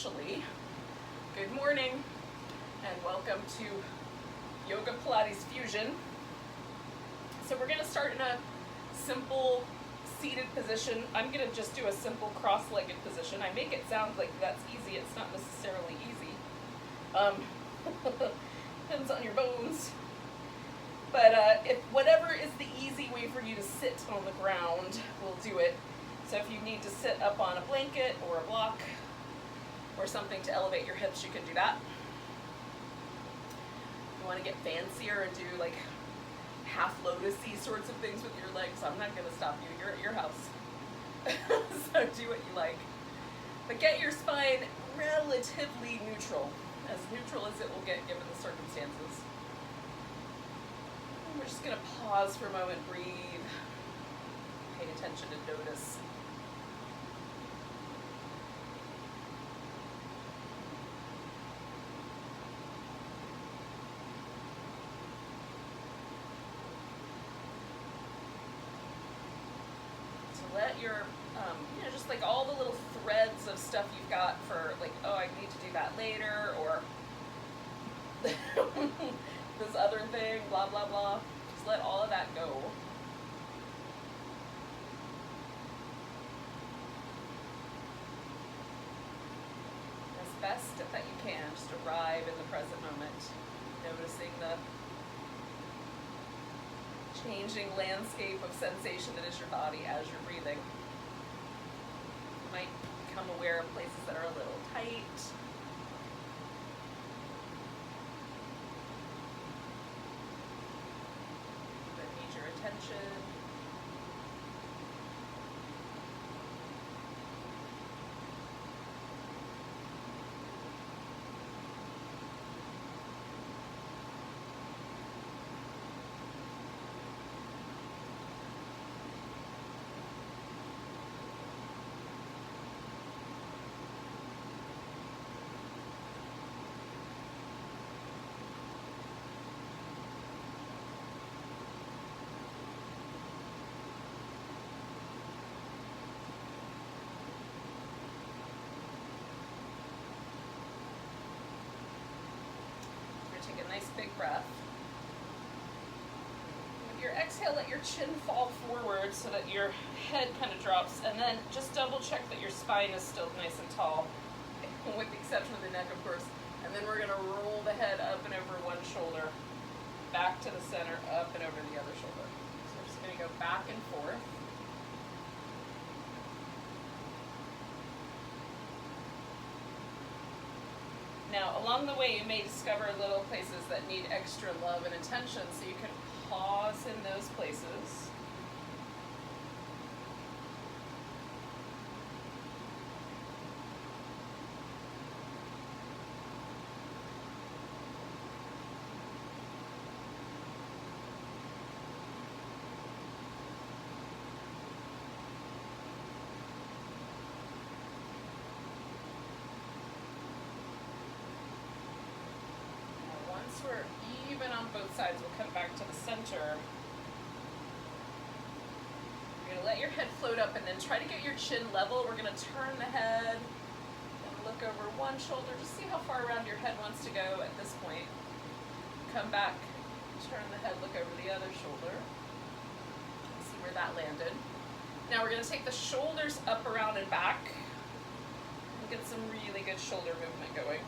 officially. Good morning and welcome to Yoga Pilates Fusion. So we're going to start in a simple seated position. I'm going to just do a simple cross-legged position. I make it sound like that's easy. It's not necessarily easy. Depends on your bones. But if whatever is the easy way for you to sit on the ground, we'll do it. So if you need to sit up on a blanket or a block or something to elevate your hips, you can do that. If you want to get fancier and do like half lotus-y sorts of things with your legs, I'm not going to stop you. You're at your house. So do what you like. But get your spine relatively neutral, as neutral as it will get given the circumstances. And we're just going to pause for a moment, breathe, pay attention to notice. Let your, just like all the little threads of stuff you've got for like, oh, I need to do that later, or this other thing, blah, blah, blah. Just let all of that go. As best that you can, just arrive in the present moment, noticing the changing landscape of sensation that is your body as you're breathing. You might become aware of places that are a little tight. That need your attention. Take a nice big breath. With your exhale, let your chin fall forward so that your head kind of drops, and then just double check that your spine is still nice and tall, with the exception of the neck, of course. And then we're going to roll the head up and over one shoulder, back to the center, up and over the other shoulder. So we're just going to go back and forth. Now, along the way, you may discover little places that need extra love and attention, so you can pause in those places. We're even on both sides, we'll come back to the center. You're going to let your head float up and then try to get your chin level. We're going to turn the head and look over one shoulder. Just see how far around your head wants to go at this point. Come back, turn the head, look over the other shoulder. See where that landed. Now we're going to take the shoulders up, around, and back and get some really good shoulder movement going.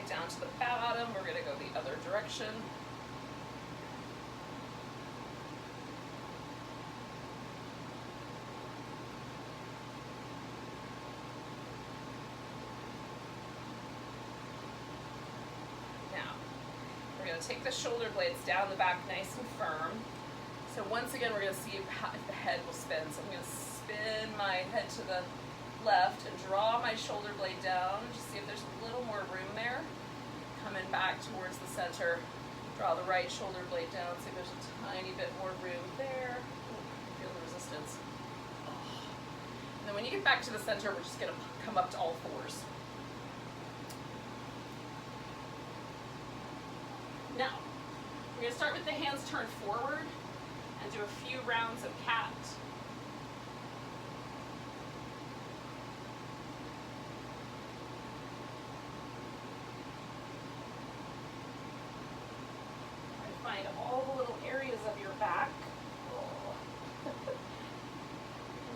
Down to the bottom, we're going to go the other direction. Now, we're going to take the shoulder blades down the back nice and firm. So once again, we're going to see if the head will spin. So I'm going to spin my head to the left and draw my shoulder blade down. Just see if there's a little more room there. Coming back towards the center, draw the right shoulder blade down, see if there's a tiny bit more room there. Ooh, feel the resistance. And then when you get back to the center, we're just going to come up to all fours. Now, we're going to start with the hands turned forward and do a few rounds of cat. Find all the little areas of your back. And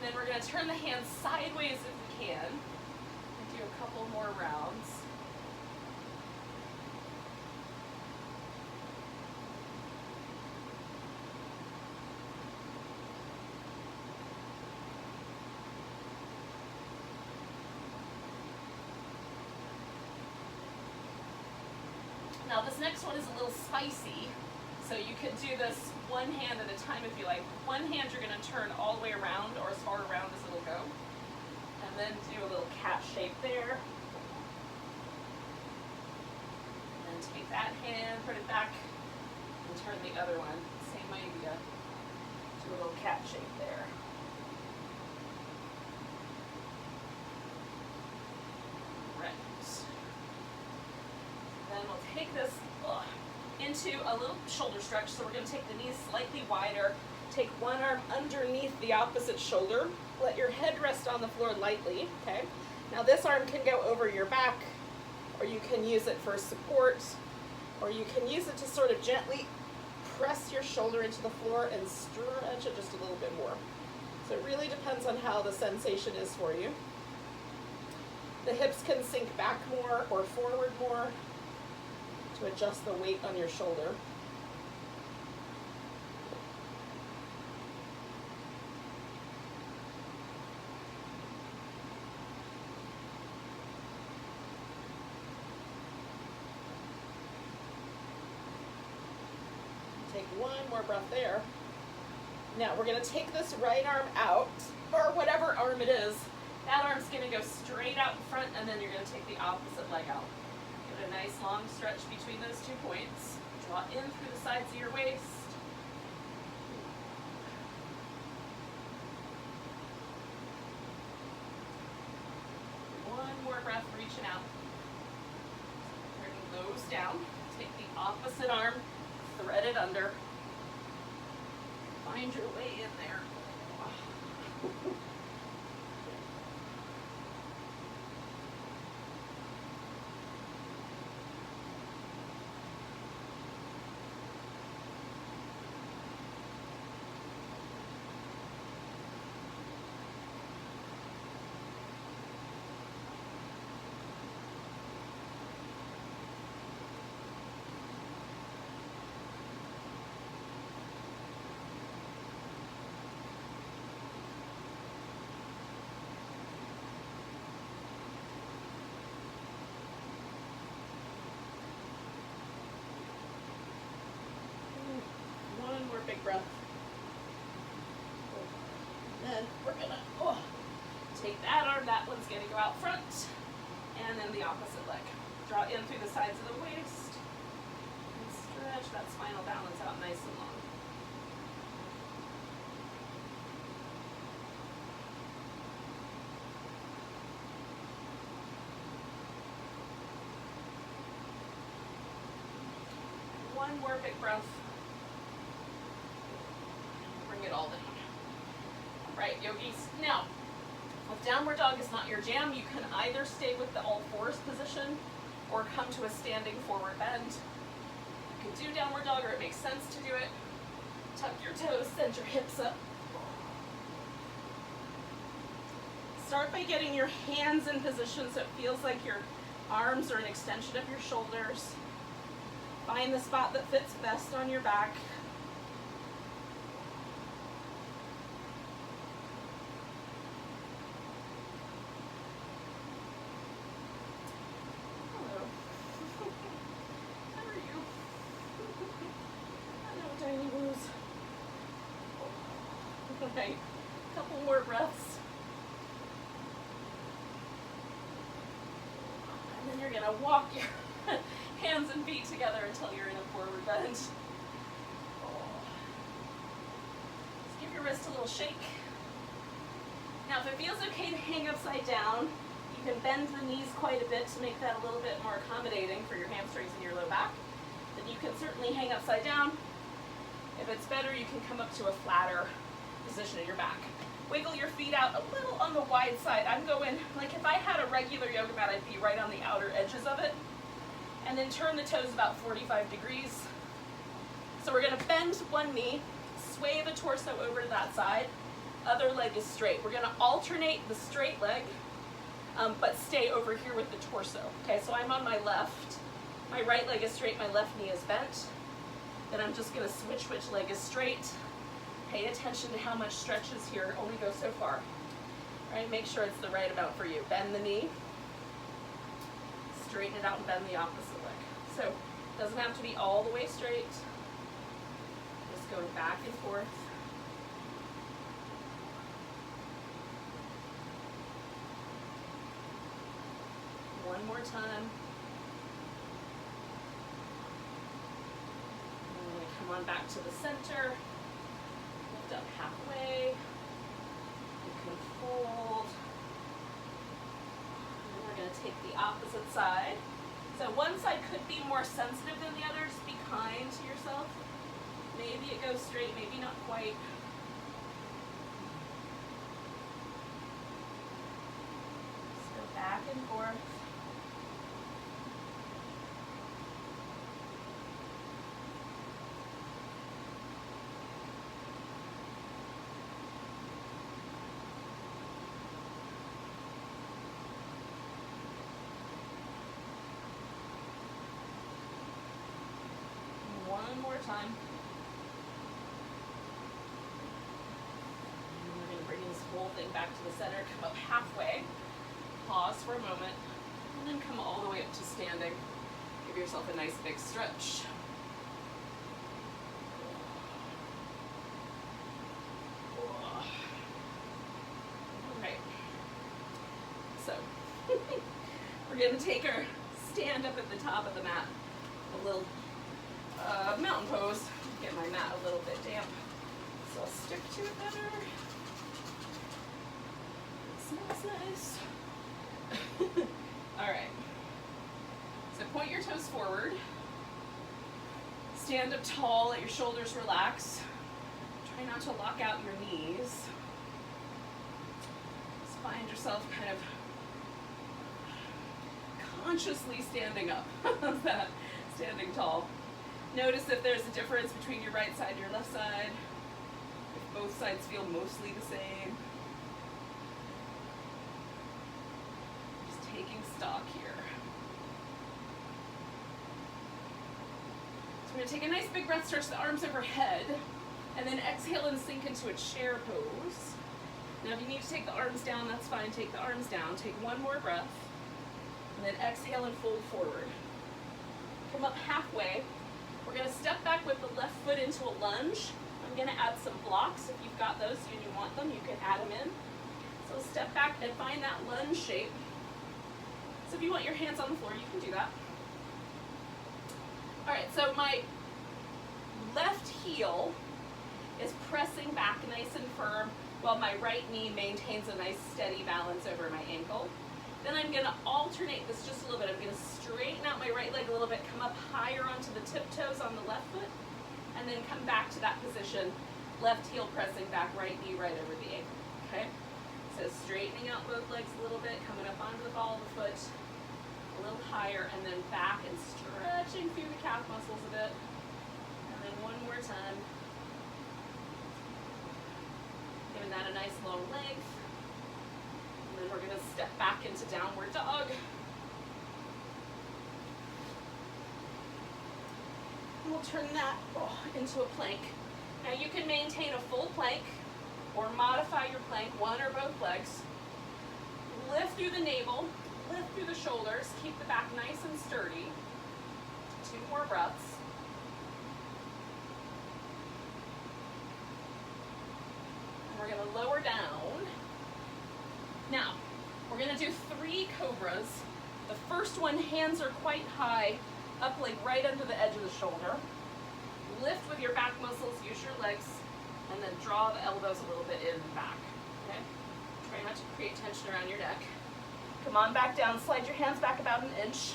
then we're going to turn the hands sideways if we can and do a couple more rounds. Now this next one is a little spicy. So you can do this one hand at a time if you like. One hand you're going to turn all the way around or as far around as it'll go. And then do a little cat shape there. And then take that hand, put it back, and turn the other one. Same idea. Do a little cat shape there. Right. Then we'll take this into a little shoulder stretch. So we're going to take the knees slightly wider, take one arm underneath the opposite shoulder, let your head rest on the floor lightly, okay? Now this arm can go over your back, or you can use it for support, or you can use it to sort of gently press your shoulder into the floor and stretch it just a little bit more. So it really depends on how the sensation is for you. The hips can sink back more or forward more to adjust the weight on your shoulder. Take one more breath there. Now we're going to take this right arm out, or whatever arm it is. That arm's going to go straight out in front, and then you're going to take the opposite leg out. Get a nice long stretch between those 2 points. Draw in through the sides of your waist. One more breath, reaching out. Bring those down. Take the opposite arm, thread it under. Find your way in there. Big breath. Then we're gonna take that arm, that one's gonna go out front, and then the opposite leg. Draw in through the sides of the waist, and stretch that spinal balance out nice and long. One more big breath. It all down. Right, yogis. Now, if downward dog is not your jam, you can either stay with the all fours position or come to a standing forward bend. You can do downward dog, or it makes sense to do it. Tuck your toes, send your hips up. Start by getting your hands in position so it feels like your arms are an extension of your shoulders. Find the spot that fits best on your back. Okay, a couple more breaths. And then you're going to walk your hands and feet together until you're in a forward bend. Just give your wrist a little shake. Now if it feels okay to hang upside down, you can bend the knees quite a bit to make that a little bit more accommodating for your hamstrings and your low back. Then you can certainly gently hang upside down. If it's better, you can come up to a flatter position in your back. Wiggle your feet out a little on the wide side. I'm going, like if I had a regular yoga mat, I'd be right on the outer edges of it. And then turn the toes about 45 degrees. So we're gonna bend one knee, sway the torso over to that side. Other leg is straight. We're gonna alternate the straight leg, but stay over here with the torso. Okay, so I'm on my left. My right leg is straight, my left knee is bent. Then I'm just gonna switch which leg is straight. Pay attention to how much stretches here, only go so far. All right, make sure it's the right amount for you. Bend the knee, straighten it out and bend the opposite leg. So it doesn't have to be all the way straight. Just going back and forth. One more time. And we come on back to the center. Lift up halfway. You can fold. And we're going to take the opposite side. So one side could be more sensitive than the other. Just be kind to yourself. Maybe it goes straight, maybe not quite. Just go back and forth. One more time. And we're going to bring this whole thing back to the center, come up halfway, pause for a moment, and then come all the way up to standing. Give yourself a nice big stretch. All right. So, we're going to take our stand up at the top of the mat, a little mountain pose. Get my mat a little bit damp, so I'll stick to it better. It smells nice. All right. So point your toes forward. Stand up tall, let your shoulders relax. Try not to lock out your knees. Just find yourself kind of consciously standing up. How's that? Standing tall. Notice if there's a difference between your right side and your left side. If both sides feel mostly the same. Just taking stock here. So we're going to take a nice big breath, stretch the arms overhead, and then exhale and sink into a chair pose. Now if you need to take the arms down, that's fine. Take the arms down. Take one more breath, and then exhale and fold forward. Come up halfway. We're going to step back with the left foot into a lunge. I'm going to add some blocks. If you've got those and you want them, you can add them in. So step back and find that lunge shape. So if you want your hands on the floor, you can do that. All right, so my left heel is pressing back nice and firm while my right knee maintains a nice steady balance over my ankle. Then I'm going to alternate this just a little bit. I'm going to straighten out my right leg a little bit, come up higher onto the tiptoes on the left foot, and then come back to that position. Left heel pressing back, right knee right over the ankle. Okay? So straightening out both legs a little bit, coming up onto the ball of the foot, a little higher, and then back and stretching through the calf muscles a bit. And then one more time. Giving that a nice long length. And then we're going to step back into downward dog. And we'll turn that into a plank. Now you can maintain a full plank or modify your plank, one or both legs. Lift through the navel, lift through the shoulders, keep the back nice and sturdy. 2 more breaths. And we're going to lower down. Now, we're going to do 3 cobras. The first one, hands are quite high, up like right under the edge of the shoulder. Lift with your back muscles, use your legs, and then draw the elbows a little bit in and back. Okay? Try not to create tension around your neck. Come on back down, slide your hands back about an inch.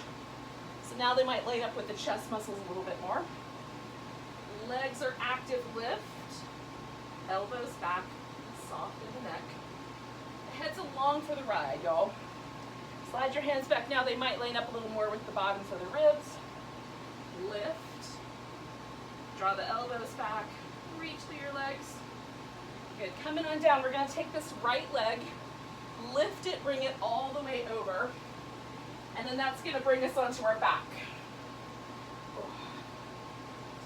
So now they might light up with the chest muscles a little bit more. Legs are active lift. Elbows back, soft in the neck. The head's along for the ride, y'all. Slide your hands back now. They might line up a little more with the bottoms of the ribs. Lift. Draw the elbows back. Reach through your legs. Good. Coming on down, we're going to take this right leg, lift it, bring it all the way over, and then that's going to bring us onto our back. So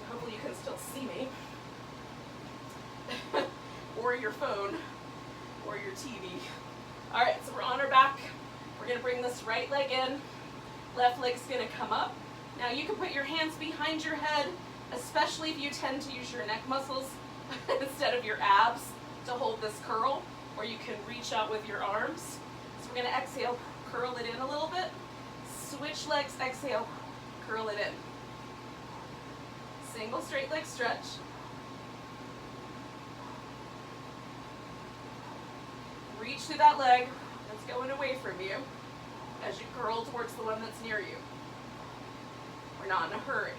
hopefully you can still see me. Or your phone, or your TV. All right, so we're on our back. We're going to bring this right leg in. Left leg's going to come up. Now you can put your hands behind your head, especially if you tend to use your neck muscles instead of your abs to hold this curl, or you can reach out with your arms. So we're going to exhale, curl it in a little bit. Switch legs, exhale, curl it in. Single straight leg stretch. Reach through that leg that's going away from you as you curl towards the one that's near you. We're not in a hurry.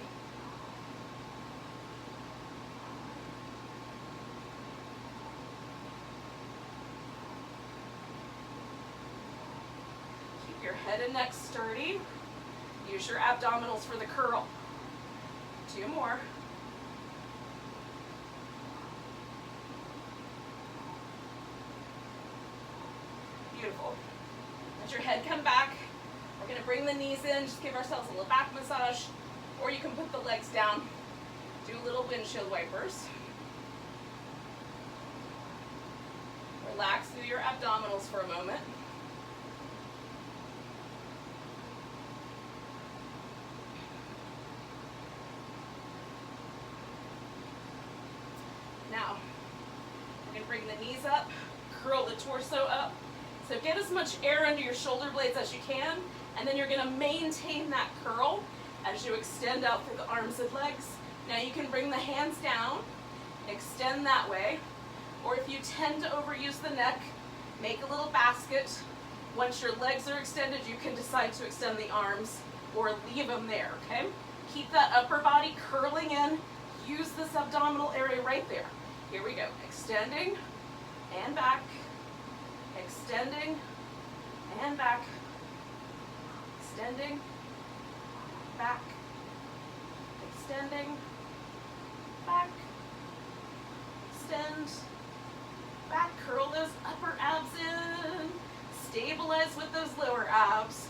Keep your head and neck sturdy. Use your abdominals for the curl. 2 more. Beautiful. Let your head come back. We're going to bring the knees in, just give ourselves a little back massage, or you can put the legs down, do little windshield wipers. Relax through your abdominals for a moment. Now, we're going to bring the knees up, curl the torso up. So get as much air under your shoulder blades as you can, and then you're going to maintain that curl as you extend out through the arms and legs. Now you can bring the hands down, extend that way, or if you tend to overuse the neck, make a little basket. Once your legs are extended, you can decide to extend the arms or leave them there, okay? Keep that upper body curling in. Use this abdominal area right there. Here we go. Extending and back. Extending and back. Extending, back. Extending, back. Extend, back. Curl those upper abs in. Stabilize with those lower abs.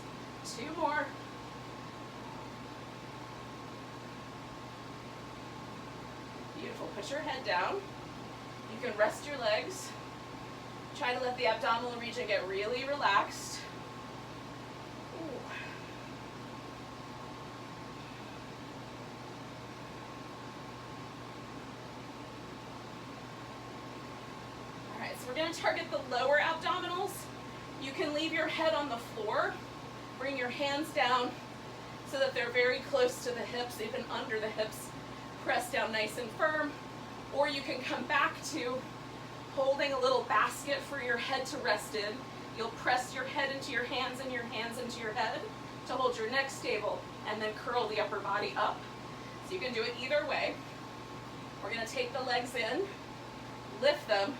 2 more. Beautiful. Put your head down. You can rest your legs. Try to let the abdominal region get really relaxed. Ooh. All right, so we're going to target the lower abdominals. You can leave your head on the floor. Bring your hands down so that they're very close to the hips, even under the hips. Press down nice and firm. Or you can come back to holding a little basket for your head to rest in. You'll press your head into your hands and your hands into your head to hold your neck stable, and then curl the upper body up. So you can do it either way. We're going to take the legs in, lift them,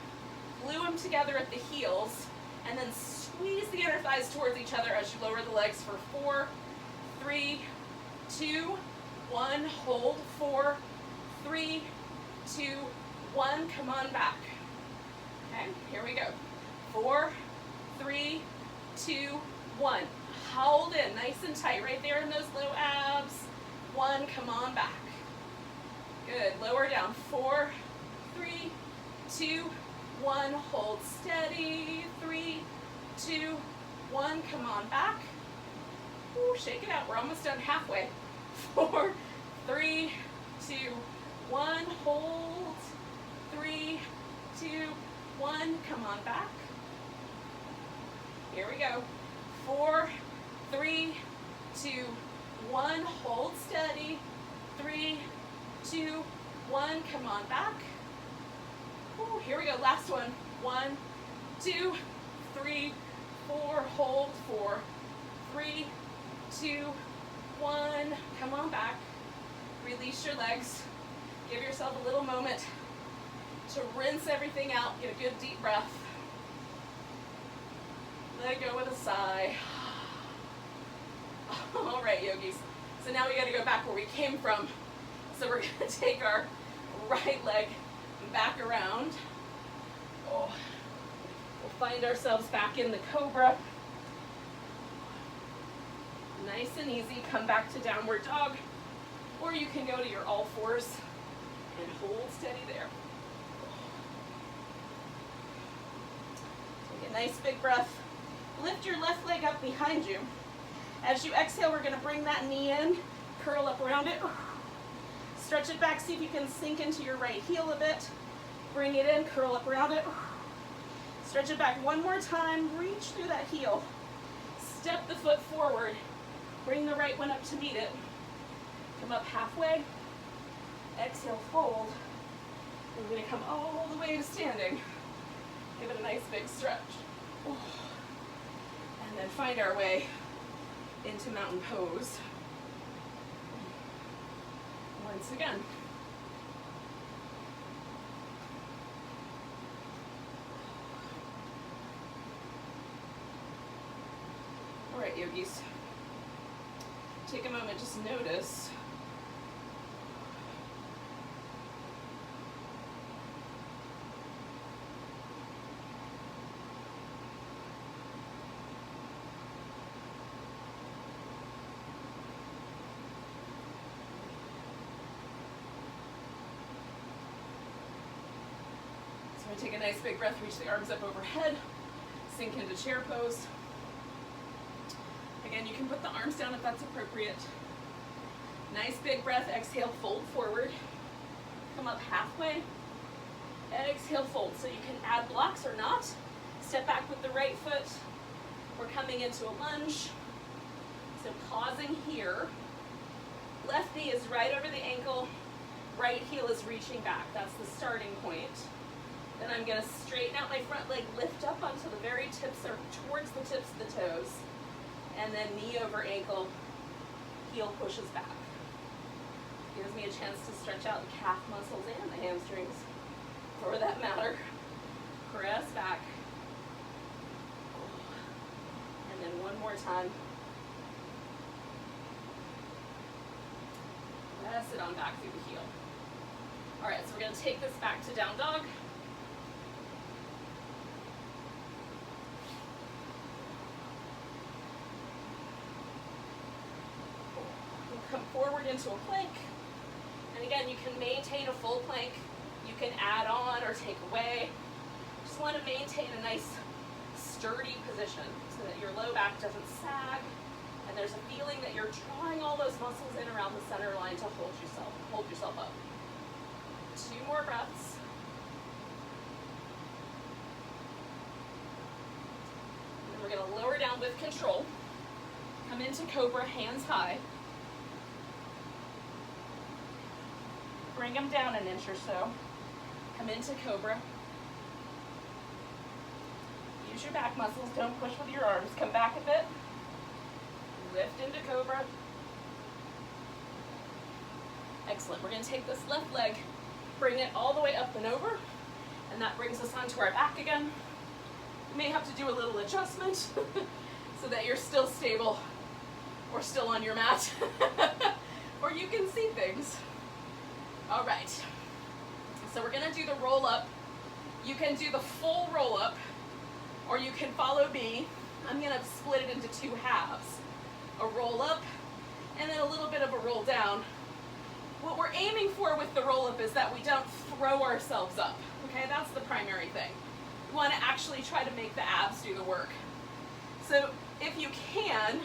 glue them together at the heels, and then squeeze the inner thighs towards each other as you lower the legs for 4, 3, 2, 1. Hold. 4, 3, 2, 1. Come on back. Okay, here we go. 4, 3, 2, 1. Hold in, nice and tight right there in those low abs. 1, come on back. Good, lower down. 4, 3, 2, 1. Hold steady. 3, 2, 1. Come on back. Ooh, shake it out. We're almost done halfway. 4, 3, 2, 1. Hold. 3, 2, 1. Come on back. Here we go. 4, 3, 2, 1. Hold steady. 3, 2, 1. Come on back. Ooh, here we go. Last one. 1, 2, 3, 4. Hold. 4, 3, 2, 1. Come on back. Release your legs. Give yourself a little moment to rinse everything out. Get a good deep breath. Let go with a sigh. All right, yogis. So now we got to go back where we came from. So we're going to take our right leg back around. Oh. We'll find ourselves back in the cobra. Nice and easy. Come back to downward dog. Or you can go to your all fours and hold steady there. Take a nice big breath. Lift your left leg up behind you. As you exhale, we're going to bring that knee in, curl up around it. Stretch it back, see if you can sink into your right heel a bit. Bring it in, curl up around it. Stretch it back one more time, reach through that heel. Step the foot forward. Bring the right one up to meet it. Come up halfway. Exhale, fold. We're going to come all the way to standing. Give it a nice big stretch. And then find our way into mountain pose. Once again. All right, yogis. Take a moment, just notice take a nice big breath, reach the arms up overhead, sink into chair pose. Again, you can put the arms down if that's appropriate. Nice big breath, exhale, fold forward. Come up halfway, exhale, fold. So you can add blocks or not. Step back with the right foot. We're coming into a lunge. So pausing here. Left knee is right over the ankle. Right heel is reaching back. That's the starting point. Then I'm going to straighten out my front leg, lift up onto the very tips or towards the tips of the toes. And then knee over ankle, heel pushes back. Gives me a chance to stretch out the calf muscles and the hamstrings, for that matter. Press back. And then one more time. Press it on back through the heel. All right, so we're going to take this back to down dog. Come forward into a plank. And again, you can maintain a full plank. You can add on or take away. Just want to maintain a nice sturdy position so that your low back doesn't sag. And there's a feeling that you're drawing all those muscles in around the center line to hold yourself up. 2 more breaths. And then we're going to lower down with control. Come into cobra, hands high. Bring them down an inch or so. Come into cobra. Use your back muscles, don't push with your arms. Come back a bit. Lift into cobra. Excellent. We're going to take this left leg, bring it all the way up and over, and that brings us onto our back again. You may have to do a little adjustment so that you're still stable or still on your mat, or you can see things. All right, so we're gonna do the roll up. You can do the full roll up, or you can follow me. I'm gonna split it into 2 halves. A roll up, and then a little bit of a roll down. What we're aiming for with the roll up is that we don't throw ourselves up, okay? That's the primary thing. We wanna actually try to make the abs do the work. So if you can,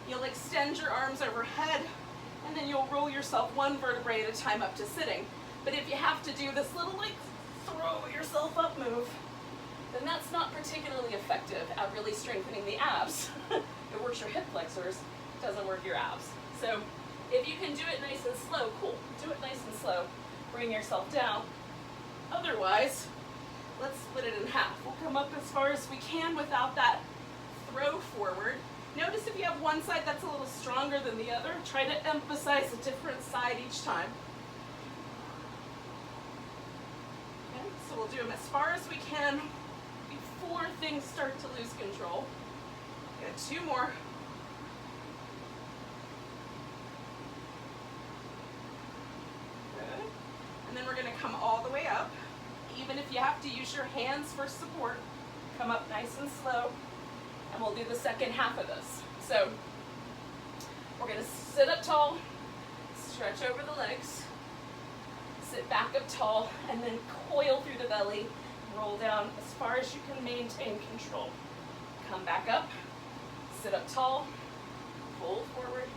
you'll extend your arms overhead, and then you'll roll yourself 1 vertebrae at a time up to sitting. But if you have to do this little like throw yourself up move, then that's not particularly effective at really strengthening the abs. It works your hip flexors, doesn't work your abs. So if you can do it nice and slow, cool. Do it nice and slow. Bring yourself down. Otherwise, let's split it in half. We'll come up as far as we can without that throw forward. Notice if you have one side that's a little stronger than the other, try to emphasize a different side each time. So we'll do them as far as we can before things start to lose control. Good, 2 more. Good. And then we're gonna come all the way up. Even if you have to use your hands for support, come up nice and slow. And we'll do the second half of this. So we're gonna sit up tall, stretch over the legs, sit back up tall, and then coil through the belly, roll down as far as you can maintain control. Come back up, sit up tall, fold forward.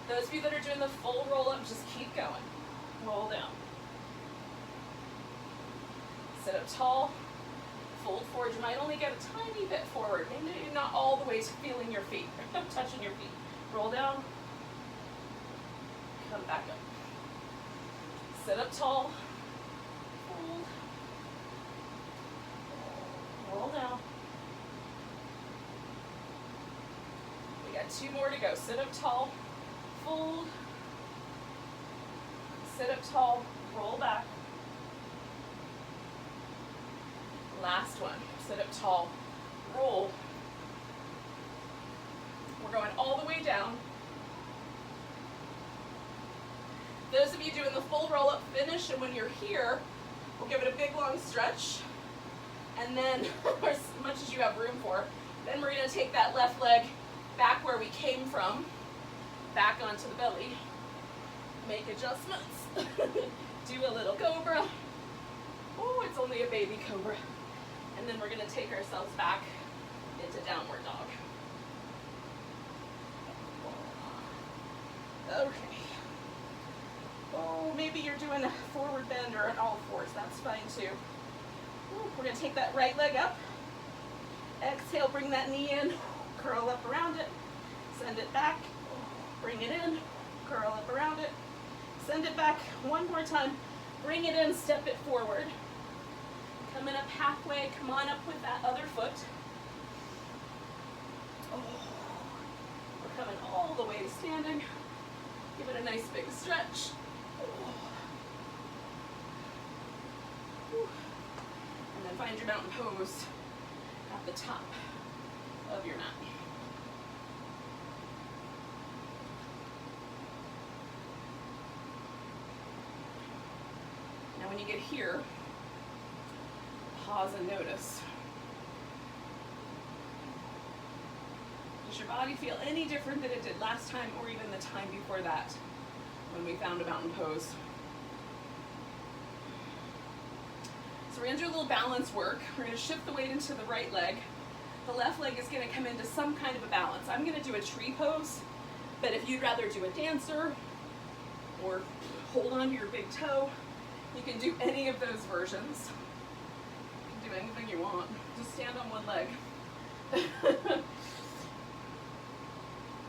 Those of you that are doing the full roll up, just keep going. Roll down. Sit up tall, fold forward. You might only get a tiny bit forward, maybe not all the way to feeling your feet, touching your feet. Roll down, come back up. Sit up tall, fold, roll down. We got 2 more to go. Sit up tall, fold, sit up tall, roll back. Last one, sit up tall, roll. We're going all the way down. Those of you doing the full roll up, finish, and when you're here, we'll give it a big long stretch. And then, as much as you have room for, then we're gonna take that left leg back where we came from, back onto the belly, make adjustments, do a little cobra. Oh, it's only a baby cobra. And then we're gonna take ourselves back into downward dog. Okay. Oh, maybe you're doing a forward bend or an all fours. That's fine too. Ooh, we're gonna take that right leg up. Exhale, bring that knee in. Curl up around it. Send it back. Bring it in. Curl up around it. Send it back. One more time. Bring it in. Step it forward. Coming up halfway. Come on up with that other foot. Oh, we're coming all the way to standing. Give it a nice big stretch. And then find your mountain pose at the top of your mat. Now when you get here, pause and notice. Does your body feel any different than it did last time or even the time before that when we found a mountain pose? So we're gonna do a little balance work. We're gonna shift the weight into the right leg. The left leg is gonna come into some kind of a balance. I'm gonna do a tree pose, but if you'd rather do a dancer or hold on to your big toe, you can do any of those versions. You can do anything you want. Just stand on one leg.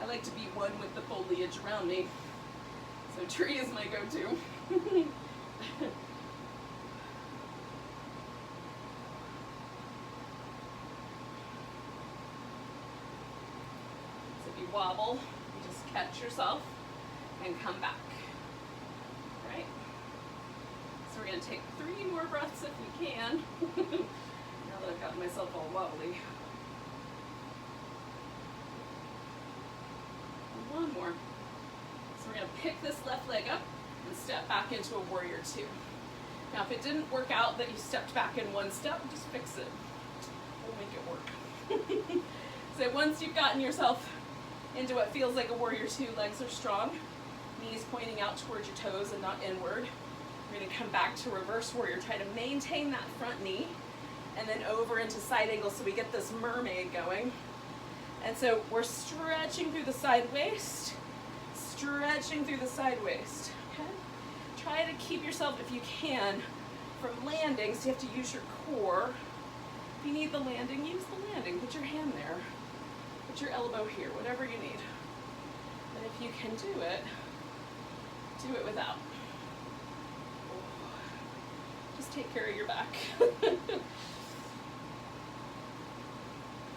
I like to be one with the foliage around me. So tree is my go-to. So if you wobble, you just catch yourself and come back. Right? So we're going to take 3 more breaths if we can. Now that I've got myself all wobbly. One more. So we're going to pick this left leg up and step back into a warrior 2. Now if it didn't work out that you stepped back in one step, just fix it. We'll make it work. So once you've gotten yourself into what feels like a warrior 2, legs are strong, knees pointing out towards your toes and not inward. We're going to come back to reverse warrior. Try to maintain that front knee and then over into side angle so we get this mermaid going. And so we're stretching through the side waist, stretching through the side waist. Okay? Try to keep yourself, if you can, from landing, so you have to use your core. If you need the landing, use the landing. Put your hand there. Put your elbow here, whatever you need. But if you can do it without. Just take care of your back.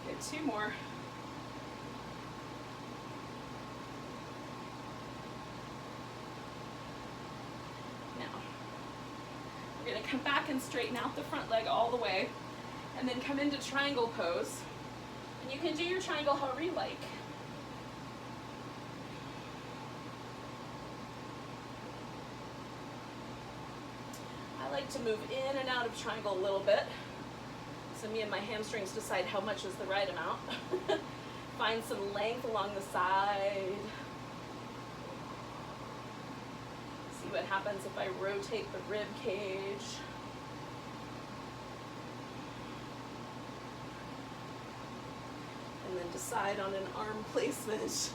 Get 2 more. We're gonna come back and straighten out the front leg all the way, and then come into triangle pose. And you can do your triangle however you like. I like to move in and out of triangle a little bit, so me and my hamstrings decide how much is the right amount. Find some length along the side. See what happens if I rotate the rib cage. And then decide on an arm placement.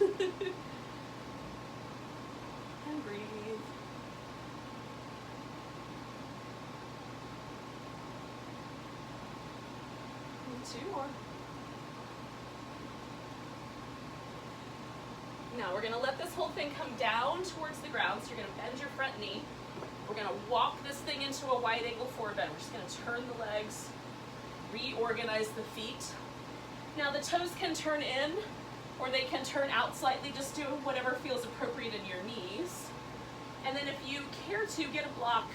And breathe. And 2 more. Now we're gonna let this whole thing come down towards the ground, so you're gonna bend your front knee. We're gonna walk this thing into a wide angle forward bend. We're just gonna turn the legs, reorganize the feet. Now the toes can turn in, or they can turn out slightly. Just do whatever feels appropriate in your knees. And then if you care to, get a block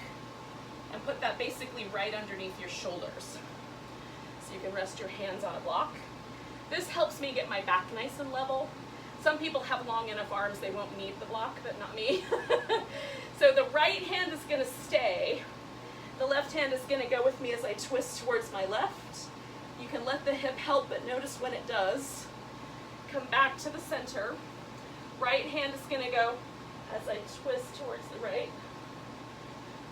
and put that basically right underneath your shoulders. So you can rest your hands on a block. This helps me get my back nice and level. Some people have long enough arms they won't need the block, but not me. So the right hand is gonna stay. The left hand is gonna go with me as I twist towards my left. You can let the hip help, but notice when it does. Come back to the center. Right hand is gonna go as I twist towards the right.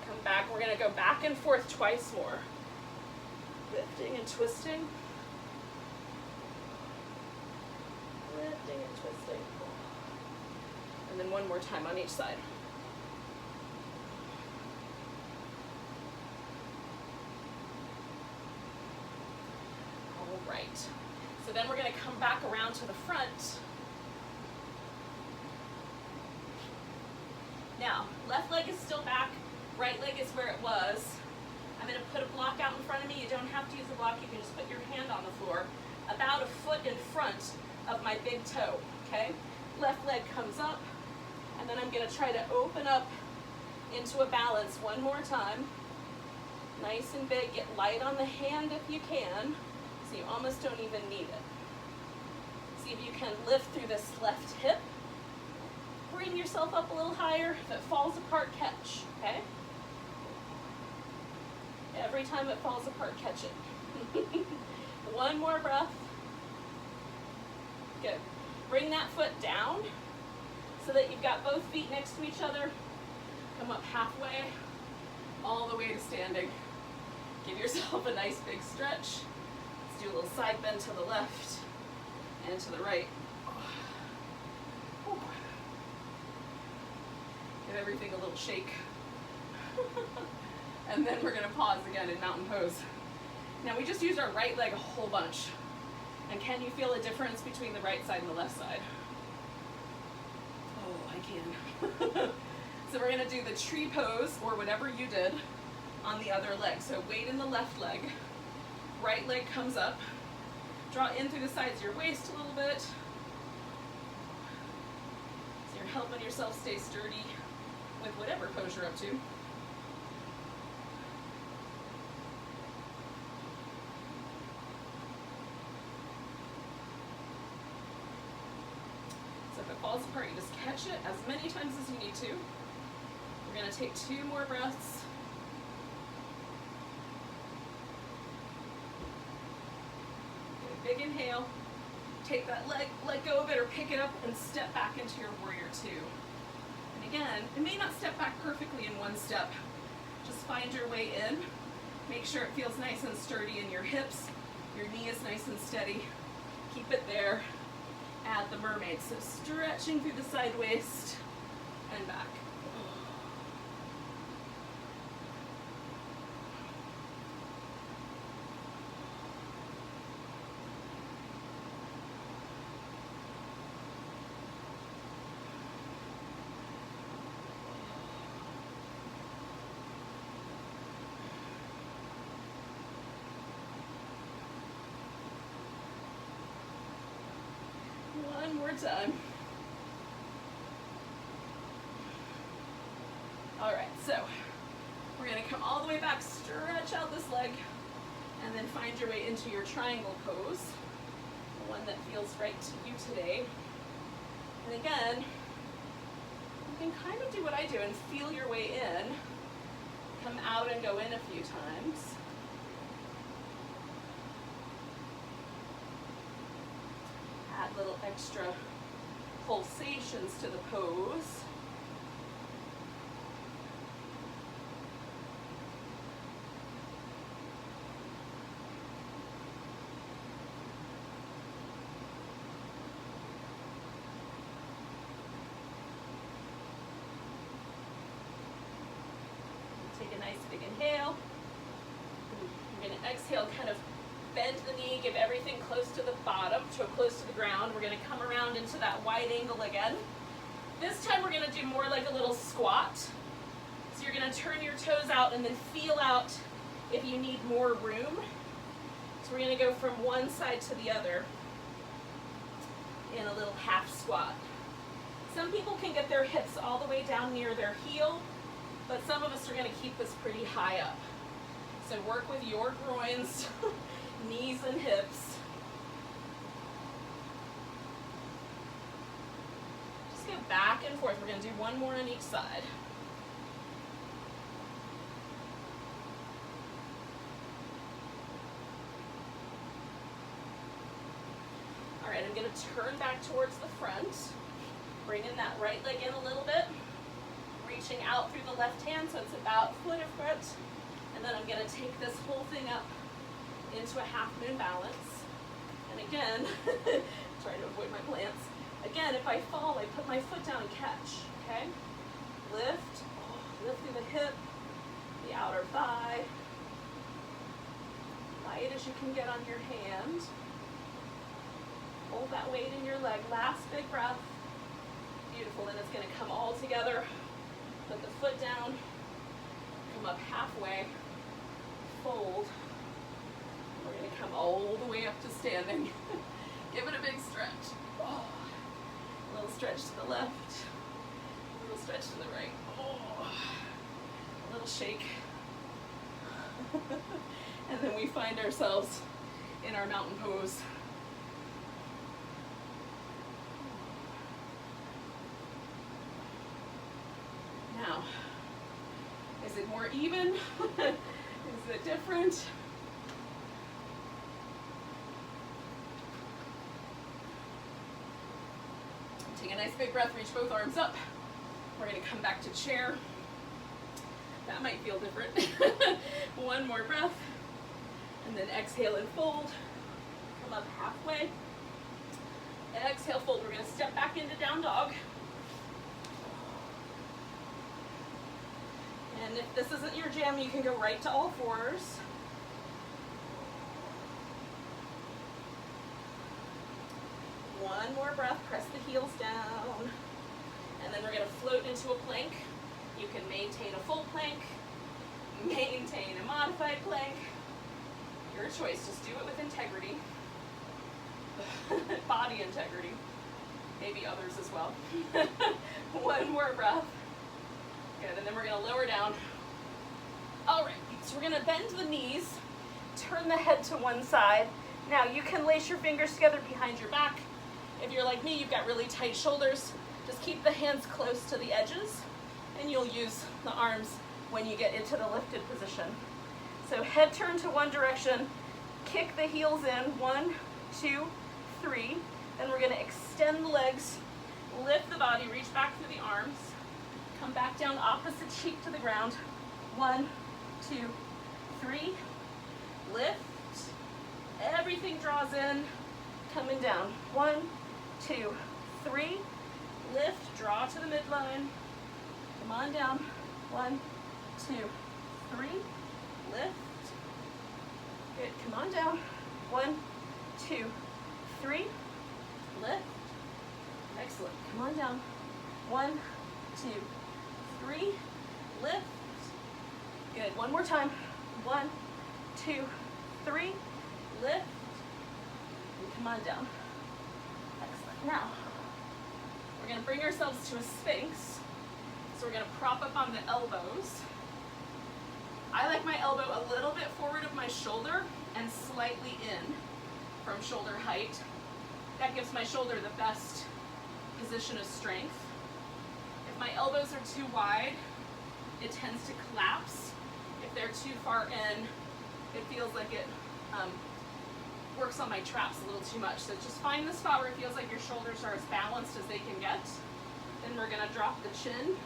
Come back, we're gonna go back and forth twice more. Lifting and twisting. Lifting and twisting. And then one more time on each side. All right. So then we're going to come back around to the front. Now, left leg is still back, right leg is where it was. I'm going to put a block out in front of me. You don't have to use a block, you can just put your hand on the floor, about a foot in front of my big toe, okay? Left leg comes up, and then I'm gonna try to open up into a balance one more time. Nice and big, get light on the hand if you can, so you almost don't even need it. See if you can lift through this left hip. Bring yourself up a little higher. If it falls apart, catch, okay? Every time it falls apart, catch it. One more breath. Good. Bring that foot down so that you've got both feet next to each other. Come up halfway, all the way to standing. Give yourself a nice big stretch. Let's do a little side bend to the left and to the right. Give everything a little shake. And then we're gonna pause again in mountain pose. Now we just used our right leg a whole bunch. And can you feel a difference between the right side and the left side? Oh, I can. So we're gonna do the tree pose, or whatever you did, on the other leg. So weight in the left leg, right leg comes up, draw in through the sides of your waist a little bit. So you're helping yourself stay sturdy with whatever pose you're up to. If it falls apart, you just catch it as many times as you need to. We're going to take 2 more breaths. Get a big inhale. Take that leg, let go of it, or pick it up and step back into your warrior 2. And again, it may not step back perfectly in one step. Just find your way in. Make sure it feels nice and sturdy in your hips. Your knee is nice and steady. Keep it there. Add the mermaid, so stretching through the side waist and back. One more time. All right, so We're gonna come all the way back, stretch out this leg, and then find your way into your triangle pose, the one that feels right to you today. And again, you can kind of do what I do and feel your way in. Come out and go in a few times. Add little extra pulsations to the pose. Take a nice big inhale. You're going to exhale, kind of bend the knee, give everything close to the bottom, close to the ground. We're going to come around into that wide angle again. This time we're going to do more like a little squat. So you're going to turn your toes out and then feel out if you need more room. So we're going to go from one side to the other in a little half squat. Some people can get their hips all the way down near their heel, but some of us are going to keep this pretty high up. So work with your groins, knees and hips. Just go back and forth. We're going to do one more on each side. All right, I'm going to turn back towards the front. Bringing that right leg in a little bit. Reaching out through the left hand, so it's about foot of foot. And then I'm going to take this whole thing up into a half moon balance. And again, try to avoid my plants. Again, if I fall, I put my foot down and catch, okay? Lift, lift through the hip, the outer thigh. Light as you can get on your hand. Hold that weight in your leg. Last big breath. Beautiful, then it's going to come all together. Put the foot down, come up halfway, fold. We're going to come all the way up to standing. Give it a big stretch. Oh. A little stretch to the left, a little stretch to the right. Oh. A little shake. And then we find ourselves in our mountain pose. Now, is it more even? Is it different? Take a nice big breath, reach both arms up. We're going to come back to chair. That might feel different. One more breath. And then exhale and fold. Come up halfway. Exhale, fold. We're going to step back into down dog. And if this isn't your jam, you can go right to all fours. One more breath, press the heels down. And then we're going to float into a plank. You can maintain a full plank, maintain a modified plank. Your choice, just do it with integrity. Body integrity. Maybe others as well. One more breath. Good, and then we're going to lower down. All right, so we're going to bend the knees, turn the head to one side. Now you can lace your fingers together behind your back. If you're like me, you've got really tight shoulders, just keep the hands close to the edges, and you'll use the arms when you get into the lifted position. So head turn to one direction, kick the heels in, 1, 2, 3. Then we're going to extend the legs, lift the body, reach back through the arms. Come back down, opposite cheek to the ground. 1, 2, 3. Lift. Everything draws in. Coming down. 1, 2, 3. Lift. Draw to the midline. Come on down. 1, 2, 3. Lift. Good. Come on down. 1, 2, 3. Lift. Excellent. Come on down. 1, 2, 3, lift. Good, one more time. 1, 2, 3, lift. And come on down. Excellent. Now, we're going to bring ourselves to a sphinx. So we're going to prop up on the elbows. get my elbow a little bit forward of my shoulder and slightly in from shoulder height. That gives my shoulder the best position of strength. If my elbows are too wide, it tends to collapse. If they're too far in, it feels like it works on my traps a little too much. So just find the spot where it feels like your shoulders are as balanced as they can get. Then we're gonna drop the chin.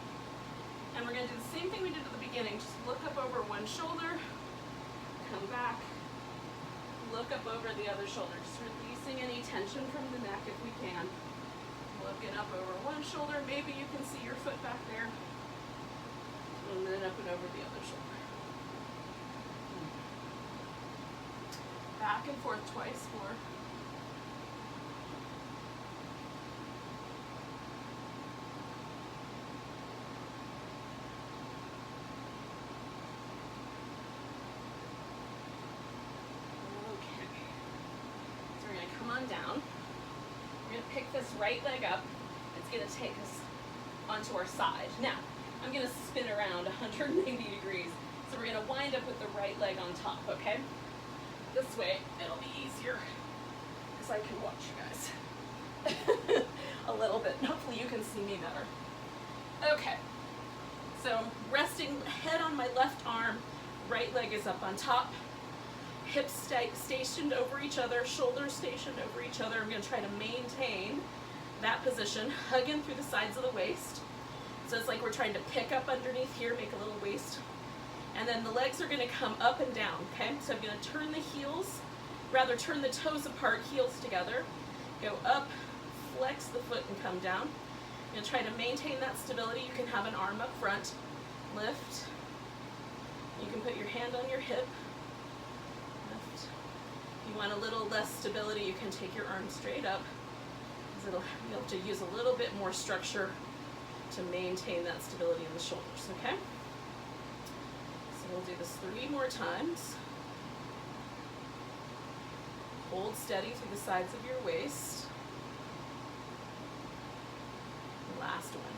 And we're gonna do the same thing we did at the beginning. Just look up over one shoulder, come back, look up over the other shoulder. Just releasing any tension from the neck if we can. Looking up over one shoulder, maybe you can see your foot back there. And then up and over the other shoulder. Back and forth twice more. Down. We're going to pick this right leg up. It's going to take us onto our side. Now, I'm going to spin around 180 degrees. So we're going to wind up with the right leg on top, okay? This way, it'll be easier because I can watch you guys a little bit. Hopefully you can see me better. Okay, so resting head on my left arm, right leg is up on top. Hips stationed over each other, shoulders stationed over each other. I'm going to try to maintain that position, hugging through the sides of the waist. So it's like we're trying to pick up underneath here, make a little waist. And then the legs are going to come up and down, okay? So I'm going to turn the heels, rather turn the toes apart, heels together. Go up, flex the foot and come down. I'm going to try to maintain that stability. You can have an arm up front, lift. You can put your hand on your hip. If you want a little less stability, you can take your arm straight up, because you'll have to use a little bit more structure to maintain that stability in the shoulders, okay? So we'll do this 3 more times. Hold steady through the sides of your waist. Last one.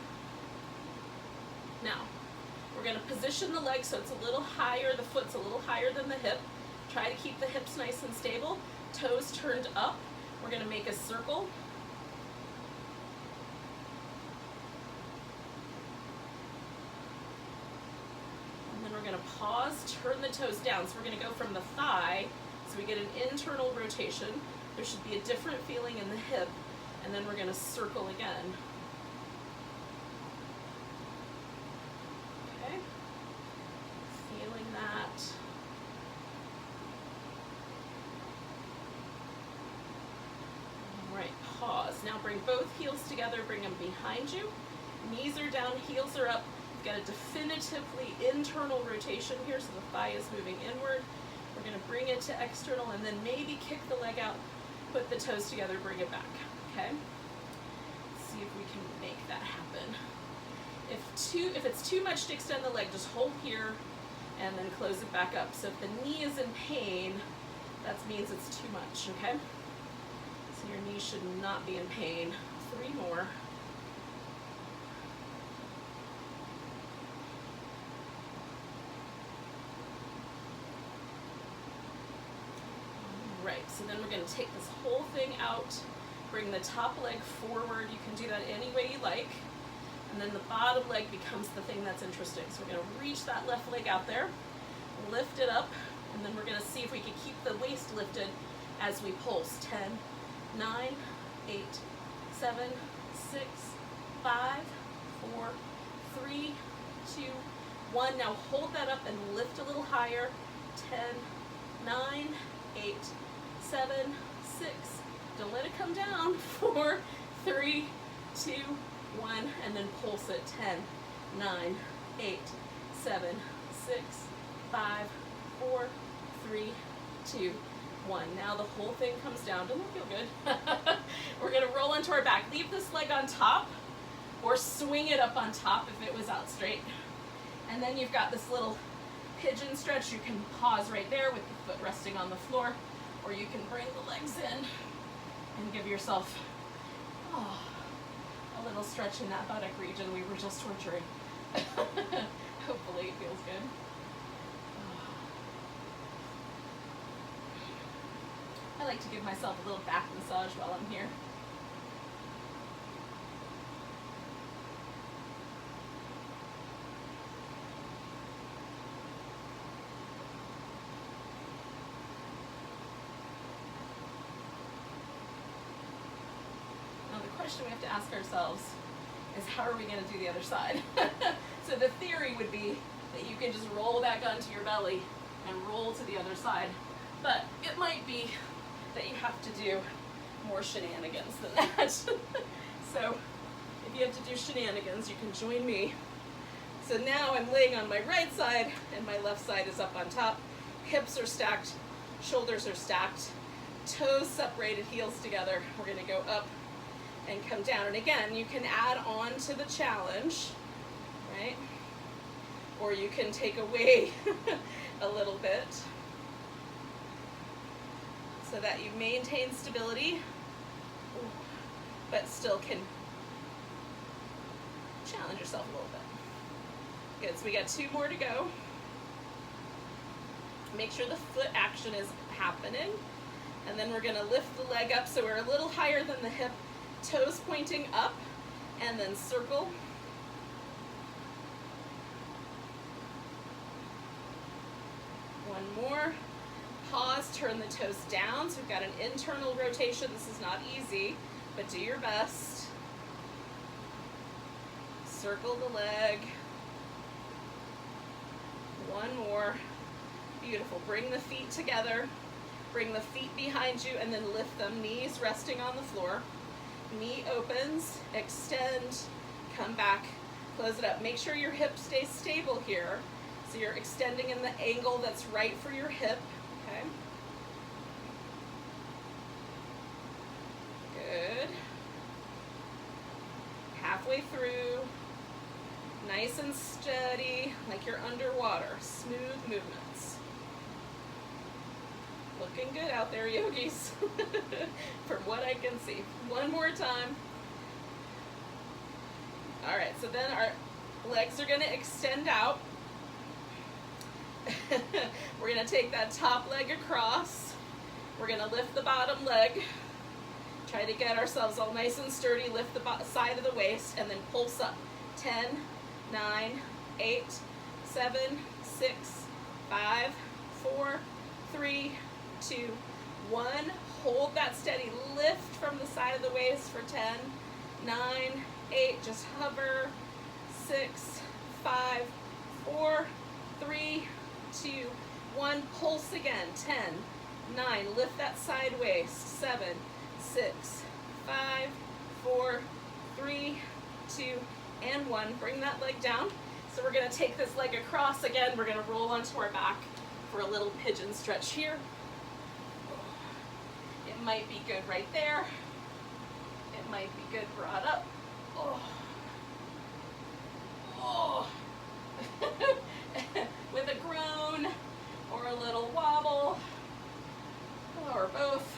Now, we're going to position the leg so it's a little higher, the foot's a little higher than the hip. Try to keep the hips nice and stable. Toes turned up. We're going to make a circle. And then we're going to pause, turn the toes down. So we're going to go from the thigh, so we get an internal rotation. There should be a different feeling in the hip. And then we're going to circle again. Okay. Feeling that. Right, pause. Now bring both heels together, bring them behind you. Knees are down, heels are up. You've got a definitively internal rotation here, so the thigh is moving inward. We're going to bring it to external and then maybe kick the leg out, put the toes together, bring it back, okay? See if we can make that happen. If it's too much to extend the leg, just hold here and then close it back up. So if the knee is in pain, that means it's too much, okay? So your knee should not be in pain. 3 more. Right, so then we're going to take this whole thing out, bring the top leg forward. You can do that any way you like. And then the bottom leg becomes the thing that's interesting. So we're going to reach that left leg out there, lift it up, and then we're going to see if we can keep the waist lifted as we pulse. 10, 9, 8, 7, 6, 5, 4, 3, 2, 1. Now hold that up and lift a little higher. 10, 9, 8, 7, 6. Don't let it come down. 4, 3, 2, 1. And then pulse it. 10, 9, 8, 7, 6, 5, 4, 3, 2, 1. Now the whole thing comes down. Doesn't it feel good? We're going to roll onto our back. Leave this leg on top or swing it up on top if it was out straight. And then you've got this little pigeon stretch. You can pause right there with the foot resting on the floor, or you can bring the legs in and give yourself a little stretch in that buttock region we were just torturing. Hopefully it feels good. like to give myself a little back massage while I'm here. Now the question we have to ask ourselves is, how are we going to do the other side? So the theory would be that you can just roll back onto your belly and roll to the other side. But it might be that you have to do more shenanigans than that. So if you have to do shenanigans, you can join me. So now I'm laying on my right side and my left side is up on top. Hips are stacked, shoulders are stacked, toes separated, heels together. We're going to go up and come down. And again, you can add on to the challenge, right? Or you can take away a little bit so that you maintain stability, but still can challenge yourself a little bit. Good, so we got 2 more to go. Make sure the foot action is happening. And then we're gonna lift the leg up so we're a little higher than the hip, toes pointing up, and then circle. One more. Pause, turn the toes down. So we've got an internal rotation. This is not easy, but do your best. Circle the leg. One more. Beautiful. Bring the feet together. Bring the feet behind you and then lift them. Knees resting on the floor. Knee opens, extend, come back, close it up. Make sure your hip stays stable here. So you're extending in the angle that's right for your hip. Okay. Good. Halfway through. Nice and steady, like you're underwater. Smooth movements. Looking good out there, yogis, from what I can see. One more time. All right, so then our legs are gonna extend out. We're gonna take that top leg across. We're gonna lift the bottom leg. Try to get ourselves all nice and sturdy. Lift the side of the waist and then pulse up. 10, 9, 8, 7, 6, 5, 4, 3, 2, 1. Hold that steady. Lift from the side of the waist for 10, 9, 8. Just hover. 6, 5, 4, 3, 2, 1. Pulse again. 10, 9. Lift that side waist. 7, 6, 5, 4, 3, 2, and 1. Bring that leg down. So we're going to take this leg across again. We're going to roll onto our back for a little pigeon stretch here. It might be good right there. It might be good brought up. Oh. Oh. With a groan or a little wobble or both.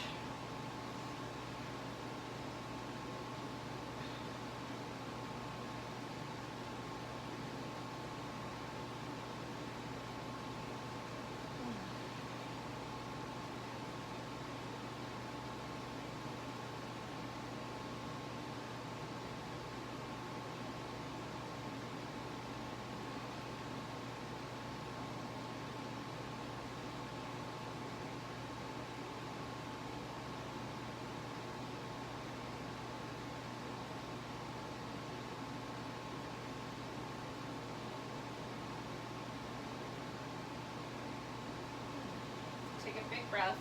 Take a big breath.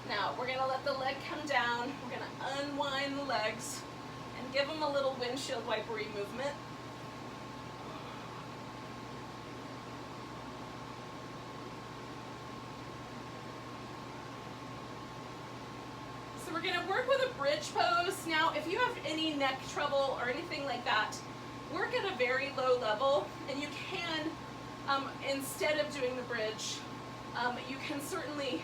Now we're going to let the leg come down. We're going to unwind the legs and give them a little windshield wipery movement. So we're going to work with a bridge pose. Now if you have any neck trouble or anything like that, work at a very low level, and you can, instead of doing the bridge, you can certainly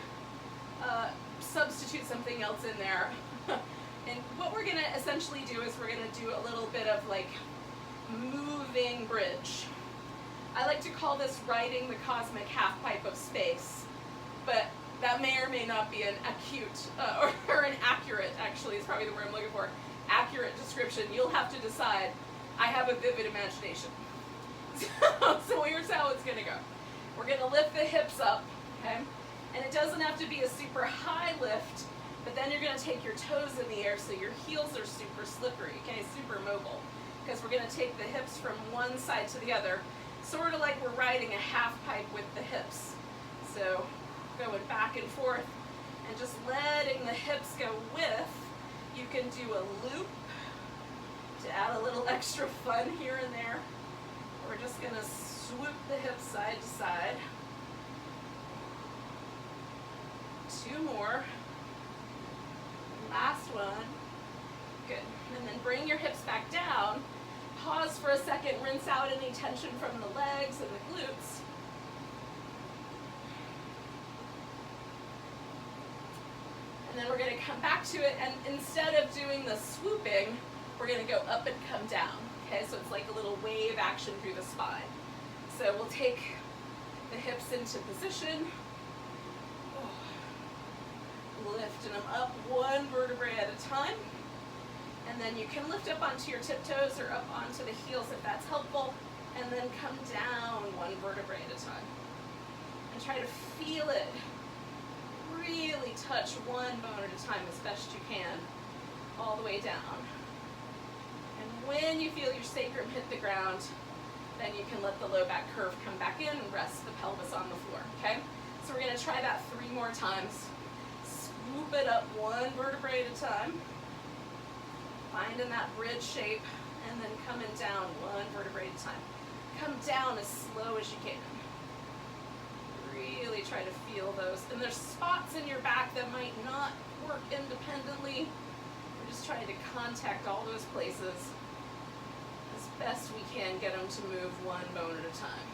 substitute something else in there. And what we're going to essentially do is we're going to do a little bit of like moving bridge. I like to call this riding the cosmic half pipe of space. But That may or may not be an acute, or an accurate, actually, is probably the word I'm looking for, accurate description. You'll have to decide. I have a vivid imagination. So here's how it's going to go. We're going to lift the hips up, okay? And it doesn't have to be a super high lift, but then you're going to take your toes in the air so your heels are super slippery, okay, super mobile. Because we're going to take the hips from one side to the other, sort of like we're riding a half pipe with the hips. So going back and forth and just letting the hips go with. You can do a loop to add a little extra fun here and there. We're just going to swoop the hips side to side. 2 more. Last one. Good. And then bring your hips back down. Pause for a second, rinse out any tension from the legs and the glutes. And then we're going to come back to it, and instead of doing the swooping, we're going to go up and come down. Okay, so it's like a little wave action through the spine. So we'll take the hips into position. Lifting them up 1 vertebrae at a time. And then you can lift up onto your tiptoes or up onto the heels if that's helpful. And then come down 1 vertebrae at a time. And try to feel it. Really touch 1 bone at a time as best you can. All the way down. And when you feel your sacrum hit the ground, then you can let the low back curve come back in and rest the pelvis on the floor. Okay? So we're going to try that 3 more times. Swoop it up 1 vertebrae at a time. Finding that bridge shape, and then coming down 1 vertebrae at a time. Come down as slow as you can. Really try to feel those. And there's spots in your back that might not work independently. We're just trying to contact all those places as best we can, get them to move 1 bone at a time.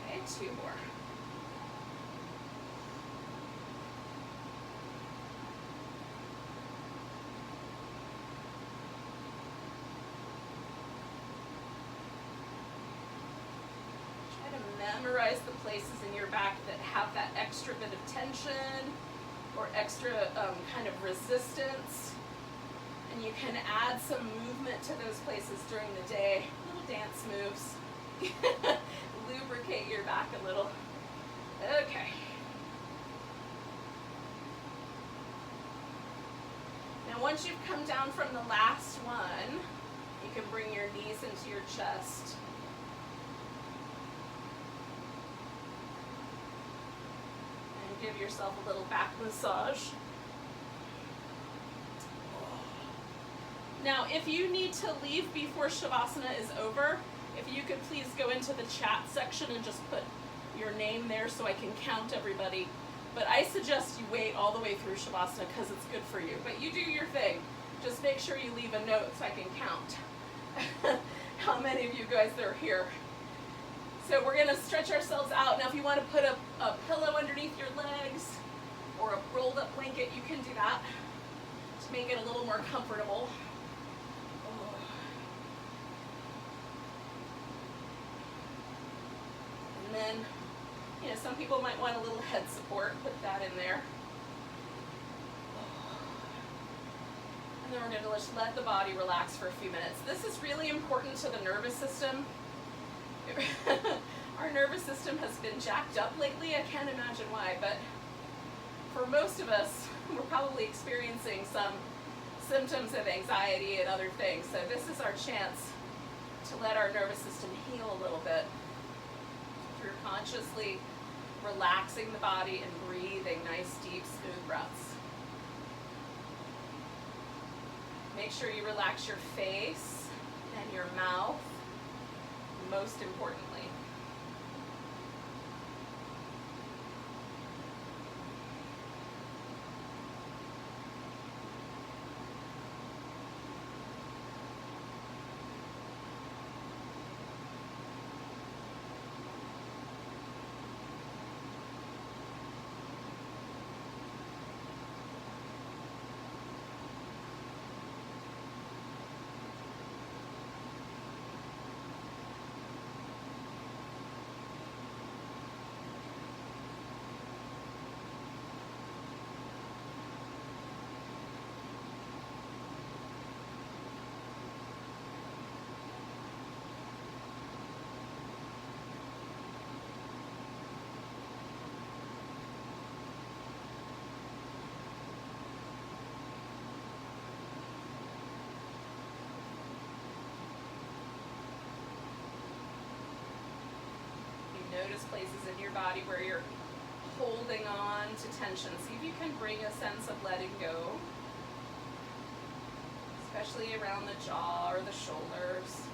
Okay, 2 more. Memorize the places in your back that have that extra bit of tension or extra kind of resistance. And you can add some movement to those places during the day. Little dance moves. Lubricate your back a little. Okay. Now once you've come down from the last one, you can bring your knees into your chest. Give yourself a little back massage. Now, if you need to leave before Shavasana is over, if you could please go into the chat section and just put your name there so I can count everybody. But I suggest you wait all the way through Shavasana because it's good for you. But you do your thing. Just make sure you leave a note so I can count how many of you guys are here. So we're going to stretch ourselves out. Now if you want to put a pillow underneath your legs or a rolled up blanket, you can do that to make it a little more comfortable. And then, you know, some people might want a little head support. Put that in there. And then we're going to just let the body relax for a few minutes. This is really important to the nervous system. Our nervous system has been jacked up lately. I can't imagine why, but for most of us, we're probably experiencing some symptoms of anxiety and other things. So this is our chance to let our nervous system heal a little bit through consciously relaxing the body and breathing nice, deep, smooth breaths. Make sure you relax your face and your mouth, most importantly. notice places in your body where you're holding on to tension. See if you can bring a sense of letting go, especially around the jaw or the shoulders.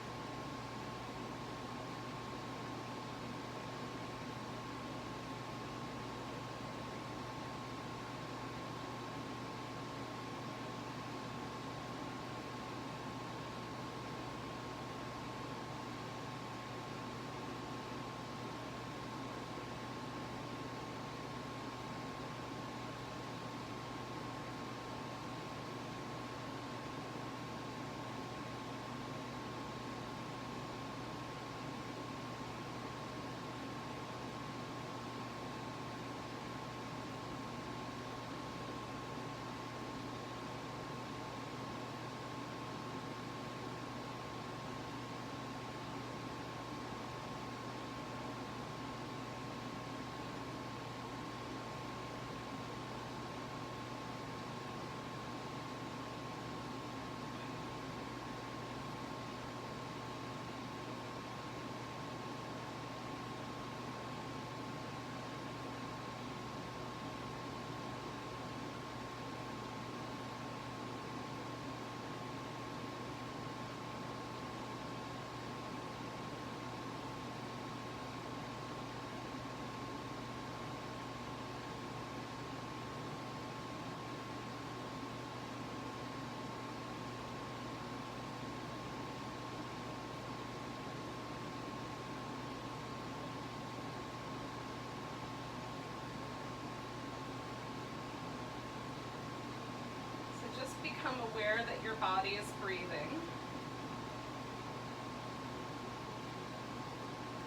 Become aware that your body is breathing.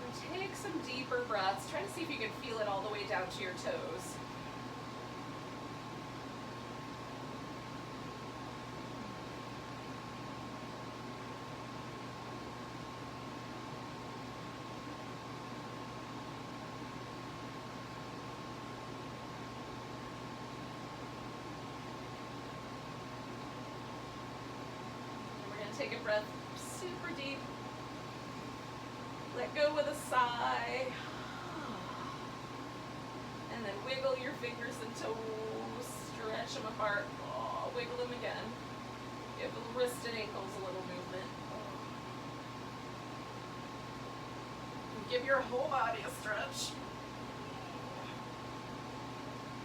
And take some deeper breaths. Try to see if you can feel it all the way down to your toes. Take a breath super deep. Let go with a sigh. And then wiggle your fingers and toes. Stretch them apart. Oh, wiggle them again. Give the wrist and ankles a little movement. And give your whole body a stretch.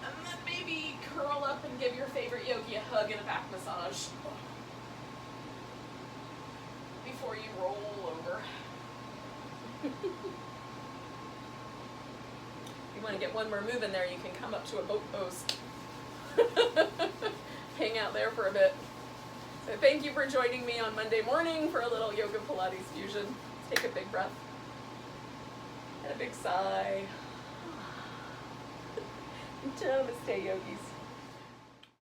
And then maybe curl up and give your favorite yogi a hug and a back massage. Before you roll over. You want to get one more move in there, you can come up to a boat pose. Hang out there for a bit. So thank you for joining me on Monday morning for a little yoga Pilates fusion. Take a big breath. And a big sigh. Namaste, yogis.